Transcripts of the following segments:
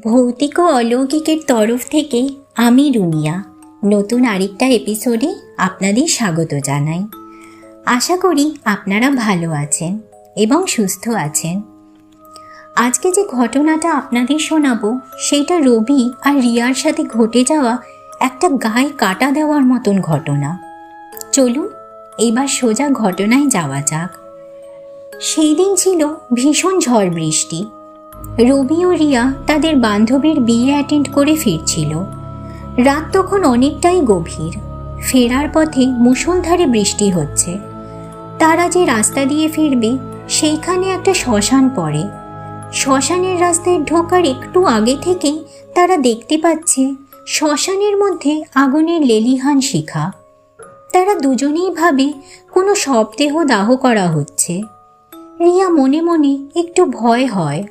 ভৌতিক ও অলৌকিকের তরফ থেকে আমি রুমিয়া নতুন আরেকটা এপিসোডে আপনাদের স্বাগত জানাই। আশা করি আপনারা ভালো আছেন এবং সুস্থ আছেন। আজকে যে ঘটনাটা আপনাদের শোনাবো সেটা রবি আর রিয়ার সাথে ঘটে যাওয়া একটা গায়ে কাটা দেওয়ার মতন ঘটনা। চলুন এবার সোজা ঘটনায় যাওয়া যাক। সেই দিন ছিল ভীষণ ঝড় বৃষ্টি। রবি ও রিয়া তাদের বান্ধবীর বিয়ে অ্যাটেন্ড করে ফিরছিল। রাত তখন অনেকটাই গভীর। ফেরার পথে মুষলধারে বৃষ্টি হচ্ছে। তারা যে রাস্তা দিয়ে ফিরবে সেইখানে একটা শ্মশান পড়ে। শ্মশানের রাস্তায় ঢোকার একটু আগে থেকেই তারা দেখতে পাচ্ছে শ্মশানের মধ্যে আগুনের লেলিহান শিখা। তারা দুজনেই ভাবে কোনো শবদেহ দাহ করা হচ্ছে। রিয়া মনে মনে একটু ভয় হয়।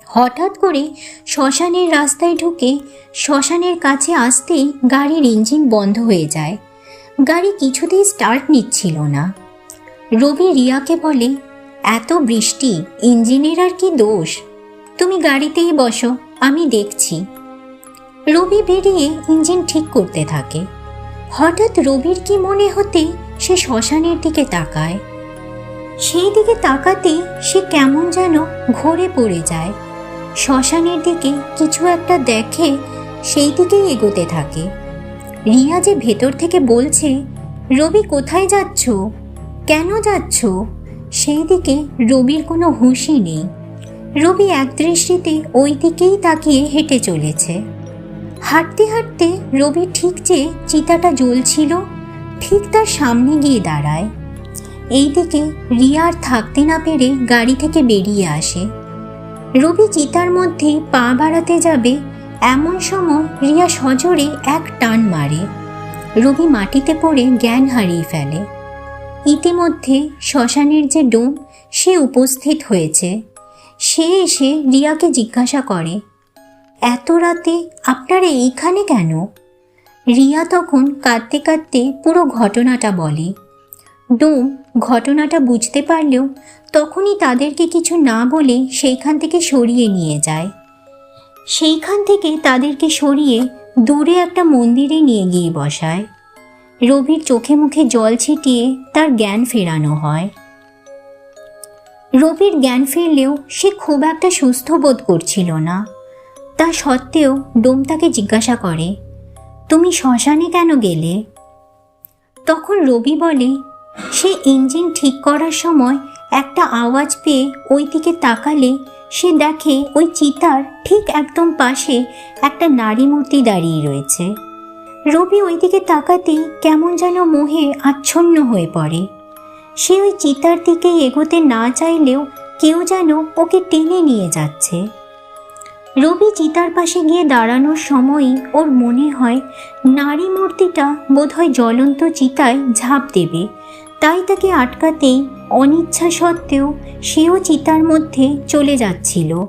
হঠাৎ করে শ্মশানের রাস্তায় ঢুকে শ্মশানের কাছে আসতেই গাড়ির ইঞ্জিন বন্ধ হয়ে যায়। গাড়ি কিছুতেই স্টার্ট নিচ্ছিল না। রবি রিয়াকে বলে, এত বৃষ্টি, ইঞ্জিনের আর কি দোষ? তুমি গাড়িতেই বসো, আমি দেখছি। রবি বেরিয়ে ইঞ্জিন ঠিক করতে থাকে। হঠাৎ রবির কি মনে হতে সে শ্মশানের দিকে তাকায়। সেই দিকে তাকাতেই সে কেমন যেন ঘোরে পড়ে যায়। শ্মশানের দিকে কিছু একটা দেখে সেই দিকেই এগোতে থাকে। রিয়া যে ভেতর থেকে বলছে, রবি কোথায় যাচ্ছ, কেন যাচ্ছ? সেই দিকে রবির কোনো হুঁশই নেই। রবি একদৃষ্টিতে ওই দিকেই তাকিয়ে হেঁটে চলেছে। হাঁটতে হাঁটতে রবি ঠিক যে চিতাটা জ্বলছিল ঠিক তার সামনে গিয়ে দাঁড়ায়। এইদিকে রিয়া আর থাকতে না পেরে গাড়ি থেকে বেরিয়ে আসে। রবি চিতার মধ্যে পা বাড়াতে যাবে এমন সময় রিয়া সজোরে এক টান মারে। রবি মাটিতে পড়ে জ্ঞান হারিয়ে ফেলে। ইতিমধ্যে শ্মশানের যে ডোম সে উপস্থিত হয়েছে। সে এসে রিয়াকে জিজ্ঞাসা করে, এত রাতে আপনারা এইখানে কেন? রিয়া তখন কাঁদতে কাঁদতে পুরো ঘটনাটা বলে। ডোম ঘটনাটা বুঝতে পারলেও তখনই তাদেরকে কিছু না বলে সেইখান থেকে সরিয়ে নিয়ে যায়। সেইখান থেকে তাদেরকে সরিয়ে দূরে একটা মন্দিরে নিয়ে গিয়ে বসায়। রবির চোখে মুখে জল ছিটিয়ে তার জ্ঞান ফেরানো হয়। রবির জ্ঞান ফিরলেও সে খুব একটা সুস্থ বোধ করছিল না। তা সত্ত্বেও ডোম তাকে জিজ্ঞাসা করে, তুমি শ্মশানে কেন গেলে? তখন রবি বলে, সে ইঞ্জিন ঠিক করার সময় একটা আওয়াজ পেয়ে ওই দিকে তাকালে সে দেখে ওই চিতার ঠিক একদম পাশে একটা নারী মূর্তি দাঁড়িয়ে রয়েছে। রবি ওই দিকে তাকাতেই কেমন যেন মোহে আচ্ছন্ন হয়ে পড়ে। সে ওই চিতার দিকে এগোতে না চাইলেও কেউ যেন ওকে টেনে নিয়ে যাচ্ছে। রবি চিতার পাশে গিয়ে দাঁড়ানোর সময়ই ওর মনে হয় নারী মূর্তিটা বোধহয় জ্বলন্ত চিতায় ঝাঁপ দেবে। তাই তাকে আটকাতেই অনিচ্ছা সত্ত্বেও সেও চিতার মধ্যে চলে যাচ্ছিল।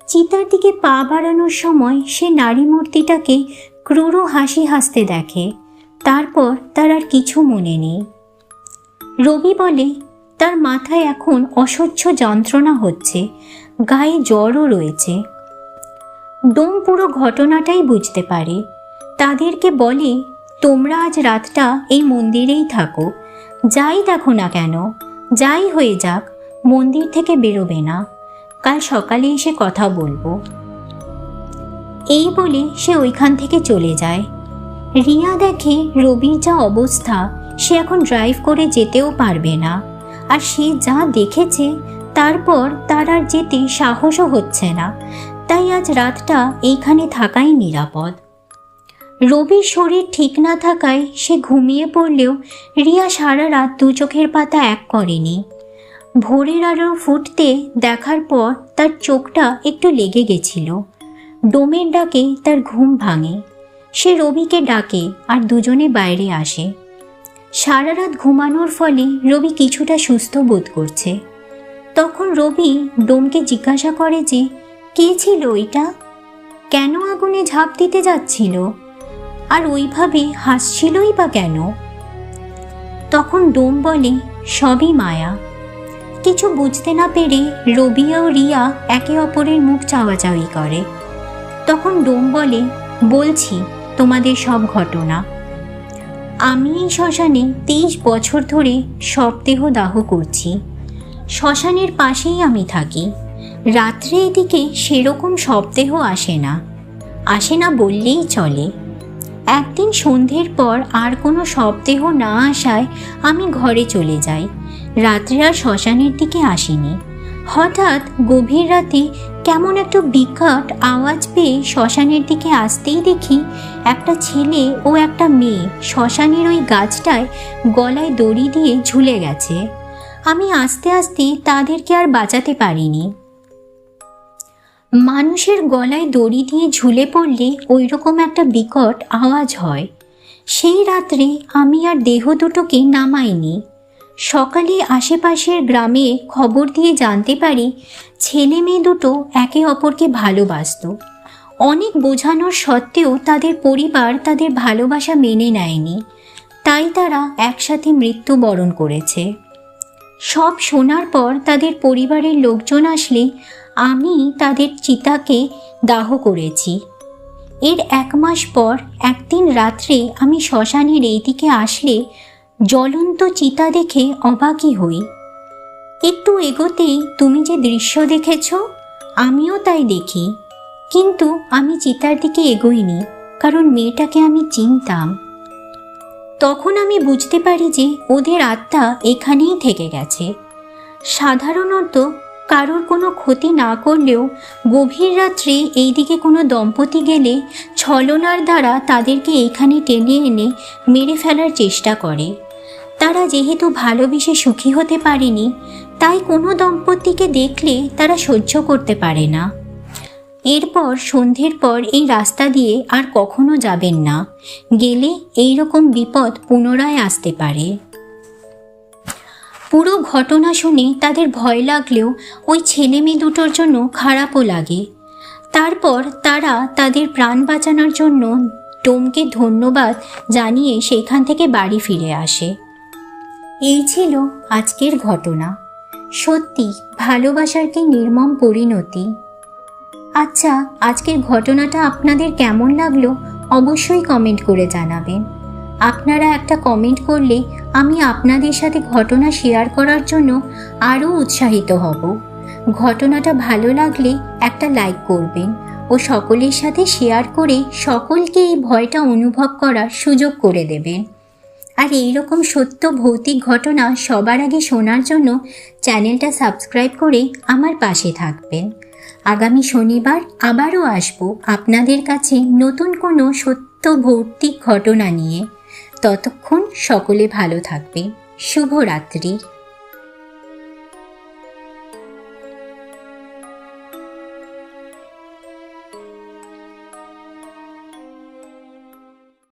চিতার দিকে পা বাড়ানোর সময় সে নারী মূর্তিটাকে ক্রূর হাসি হাসতে দেখে। তারপর তার আর কিছু মনে নেই। রবি বলে, তার মাথায় এখন অসহ্য যন্ত্রণা হচ্ছে, গায়ে জ্বরও রয়েছে। ডোম পুরো ঘটনাটাই বুঝতে পারে। তাদেরকে বলে, তোমরা আজ রাতটা এই মন্দিরেই থাকো, যাই দেখো না কেন, যাই হয়ে যাক মন্দির থেকে বেরোবে না, কাল সকালে এসে কথা বলবো। এই বলে সে ওইখান থেকে চলে যায়। রিয়া দেখে রবির যা অবস্থা, সে এখন ড্রাইভ করে যেতেও পারবে না। আর সে যা দেখেছে তারপর তার আর যেতে সাহসও হচ্ছে না। তাই আজ রাতটা এইখানে থাকাই নিরাপদ। রবির শরীর ঠিক না থাকায় সে ঘুমিয়ে পড়লেও রিয়া সারা রাত দু চোখের পাতা এক করেনি। ভোরের আলো ফুটতে দেখার পর তার চোখটা একটু লেগে গেছিল। ডোমের ডাকে তার ঘুম ভাঙে। সে রবিকে ডাকে আর দুজনে বাইরে আসে। সারা রাত ঘুমানোর ফলে রবি কিছুটা সুস্থ বোধ করছে। তখন রবি ডোমকে জিজ্ঞাসা করে যে, কে ছিল ওইটা? কেন আগুনে ঝাঁপ দিতে যাচ্ছিল? আর ওইভাবে হাসছিলই বা কেন? তখন ডোম বলে, সবই মায়া। কিছু বুঝতে না পেরে রবি ও রিয়া একে অপরের মুখ চাওয়াচাওয়ি করে। তখন ডোম বলে, বলছি তোমাদের সব ঘটনা। আমি এই শ্মশানে 23 বছর ধরে শবদেহ দাহ করছি। শ্মশানের পাশেই আমি থাকি। রাত্রে এদিকে সেরকম শবদেহ আসে না বললেই চলে। একদিন সন্ধ্যের পর আর কোনো শবদেহ না আসায় আমি ঘরে চলে যাই। রাত্রে আর শ্মশানের দিকে আসিনি। হঠাৎ গভীর রাতে কেমন একটা বিকট আওয়াজ পেয়ে শ্মশানের দিকে আসতেই দেখি একটা ছেলে ও একটা মেয়ে শ্মশানের ওই গাছটায় গলায় দড়ি দিয়ে ঝুলে গেছে। আমি আস্তে আস্তে তাদেরকে আর বাঁচাতে পারিনি। মানুষের গলায় দড়ি দিয়ে ঝুলে পড়লে ওই রকম একটা বিকট আওয়াজ হয়। সেই রাত্রে আমি আর দেহ দুটোকে নামাইনি। সকালে আশেপাশের গ্রামে খবর দিয়ে জানতে পারি ছেলে মেয়ে দুটো একে অপরকে ভালোবাসত। অনেক বোঝানোর সত্ত্বেও তাদের পরিবার তাদের ভালোবাসা মেনে নেয়নি, তাই তারা একসাথে মৃত্যুবরণ করেছে। সব শোনার পর তাদের পরিবারের লোকজন আসলে আমি তাদের চিতাকে দাহ করেছি। এর 1 মাস পর একদিন রাত্রে আমি শ্মশানের এই দিকে আসলে জ্বলন্ত চিতা দেখে অবাকই হই। একটু এগোতেই তুমি যে দৃশ্য দেখেছ আমিও তাই দেখি, কিন্তু আমি চিতার দিকে এগোইনি, কারণ মেয়েটাকে আমি চিনতাম। তখন আমি বুঝতে পারি যে ওদের আত্মা এখানেই থেকে গেছে। সাধারণত কারোর কোনো ক্ষতি না করলেও গভীর রাত্রে এই দিকে কোনো দম্পতি গেলে ছলনার দ্বারা তাদেরকে এখানে টেনে এনে মেরে ফেলার চেষ্টা করে। তারা যেহেতু ভালোবেসে সুখী হতে পারেনি, তাই কোনো দম্পতিকে দেখলে তারা সহ্য করতে পারে না। এরপর সন্ধ্যের পর এই রাস্তা দিয়ে আর কখনো যাবেন না, গেলে এই রকম বিপদ পুনরায় আসতে পারে। পুরো ঘটনা শুনে তাদের ভয় লাগলেও ওই ছেলে মেয়ে দুটোর জন্য খারাপও লাগে। তারপর তারা তাদের প্রাণ বাঁচানোর জন্য ডোমকে ধন্যবাদ জানিয়ে সেখান থেকে বাড়ি ফিরে আসে। এই ছিল আজকের ঘটনা। সত্যি ভালোবাসার কি নির্মম পরিণতি। আচ্ছা, আজকের ঘটনাটা আপনাদের কেমন লাগলো অবশ্যই কমেন্ট করে জানাবেন। আপনারা একটা কমেন্ট করলে আমি আপনাদের সাথে ঘটনা শেয়ার করার জন্য আরও উৎসাহিত হব। ঘটনাটা ভালো লাগলে একটা লাইক করবেন ও সকলের সাথে শেয়ার করে সকলকে এই ভয়টা অনুভব করার সুযোগ করে দেবেন। আর এই রকম সত্য ভৌতিক ঘটনা সবার আগে শোনার জন্য চ্যানেলটা সাবস্ক্রাইব করে আমার পাশে থাকবেন। আগামী শনিবার আবারও আসব আপনাদের কাছে নতুন কোনো সত্য ভৌতিক ঘটনা নিয়ে। ততক্ষণ সকলে ভালো থাকবেন। শুভরাত্রি।